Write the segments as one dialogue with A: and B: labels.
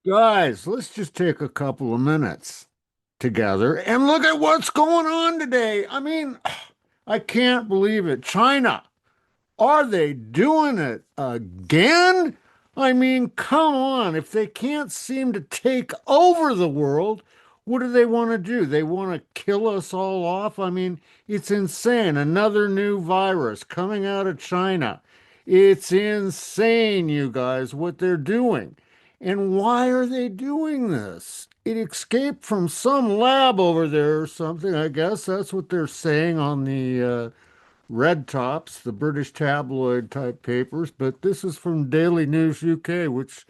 A: Guys, let's just take a couple of minutes together and look at what's going on today. I mean, I can't believe it. China, are they doing it again? I mean, come on. If they can't seem to take over the world, what do they want to do? They want to kill us all off? I mean, it's insane. Another new virus coming out of China. It's insane, you guys, what they're doing. And why are they doing this? It escaped from some lab over there or something. I guess that's what they're saying on the red tops, the British tabloid type papers, but this is from Daily News UK, which,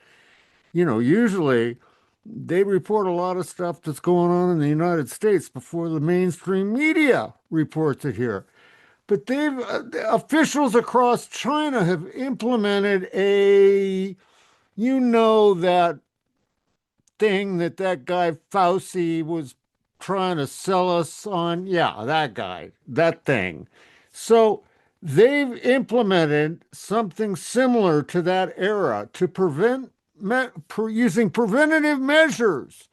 A: usually they report a lot of stuff that's going on in the United States before the mainstream media reports it here. But officials across China have implemented that thing that guy Fauci was trying to sell us on. Yeah, that guy, that thing. So they've implemented something similar to that era to using preventative measures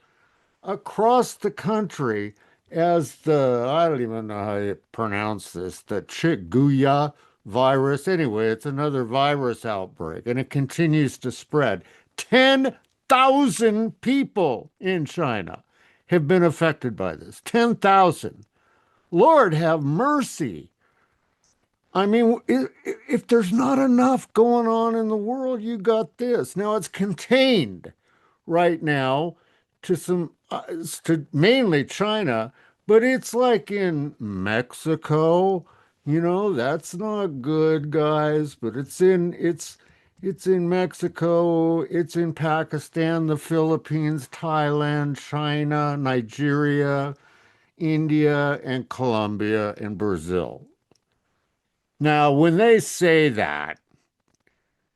A: across the country as I don't even know how you pronounce this, the chikungunya virus. Anyway, it's another virus outbreak and it continues to spread. 10,000 people in China have been affected by this. 10,000. Lord have mercy. I mean, if there's not enough going on in the world, you got this. Now it's contained right now to to mainly China, but it's like in Mexico, that's not good, guys, but it's in Mexico, it's in Pakistan, the Philippines, Thailand, China, Nigeria, India, and Colombia and Brazil. Now, when they say that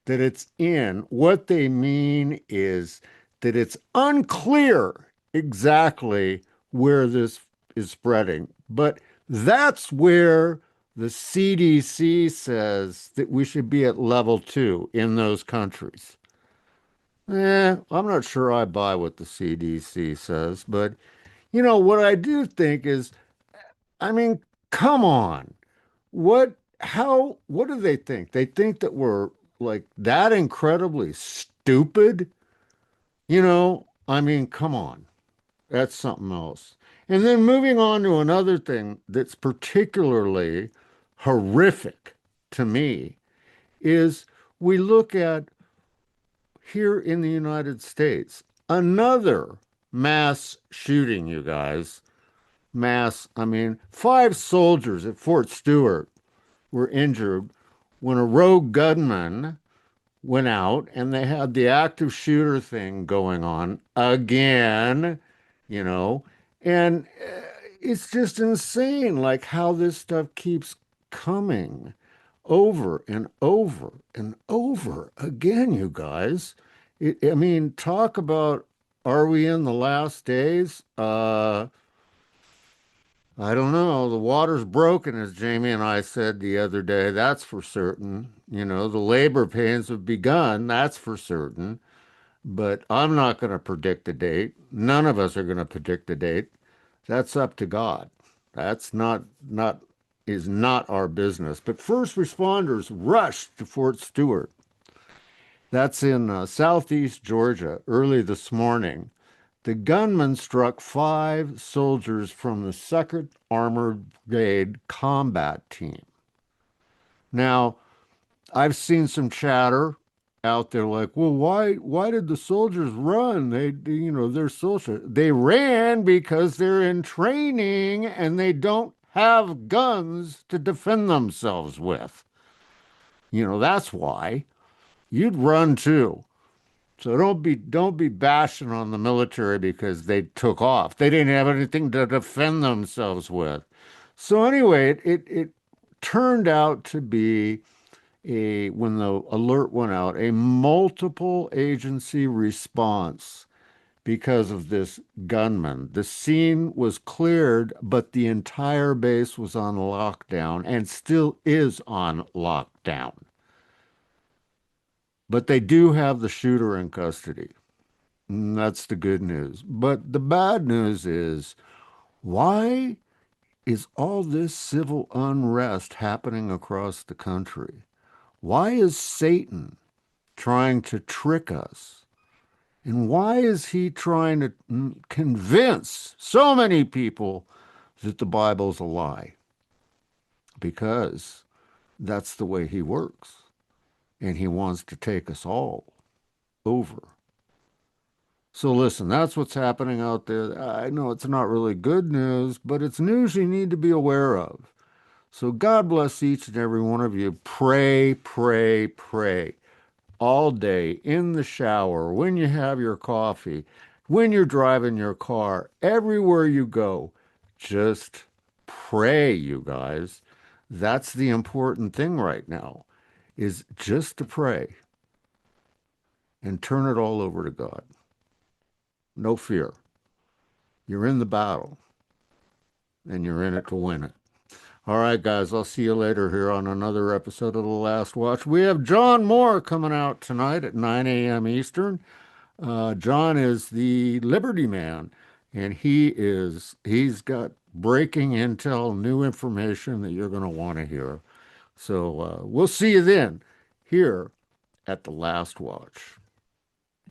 A: it's in, what they mean is that it's unclear exactly where this is spreading. But that's where the CDC says that we should be at level 2 in those countries. I'm not sure I buy what the CDC says, but what I do think is, I mean, come on. What do they think? They think that we're like that incredibly stupid? I mean, come on. That's something else. And then moving on to another thing that's particularly horrific to me is we look at here in the United States, another mass shooting, you guys. I mean, 5 soldiers at Fort Stewart were injured when a rogue gunman went out and they had the active shooter thing going on again, you know, and it's just insane like how this stuff keeps coming over and over and over again, you guys. I mean, talk about, are we in the last days? I don't know. The water's broken, as Jamie and I said the other day. That's for certain. The labor pains have begun. That's for certain. But I'm not going to predict a date. None of us are going to predict a date. That's up to God. That's not is not our business. But first responders rushed to Fort Stewart. That's in southeast Georgia early this morning. The gunman struck 5 soldiers from the 2nd Armored Brigade combat team. Now, I've seen some chatter out there like, well, why did the soldiers run? They're soldiers. They ran because they're in training and they don't have guns to defend themselves with. That's why. You'd run too. So don't be bashing on the military because they took off. They didn't have anything to defend themselves with. So anyway, it turned out to be when the alert went out, a multiple agency response because of this gunman. The scene was cleared, but the entire base was on lockdown and still is on lockdown. But they do have the shooter in custody. That's the good news. But the bad news is, why is all this civil unrest happening across the country? Why is Satan trying to trick us? And why is he trying to convince so many people that the Bible's a lie? Because that's the way he works. And he wants to take us all over. So listen, that's what's happening out there. I know it's not really good news, but it's news you need to be aware of. So God bless each and every one of you. Pray, pray, pray all day in the shower, when you have your coffee, when you're driving your car, everywhere you go. Just pray, you guys. That's the important thing right now, is just to pray and turn it all over to God. No fear. You're in the battle and you're in it to win it. All right, guys, I'll see you later here on another episode of The Last Watch. We have John Moore coming out tonight at 9 a.m. Eastern. John is the Liberty Man, and he's got breaking intel, new information that you're going to want to hear. So we'll see you then here at The Last Watch.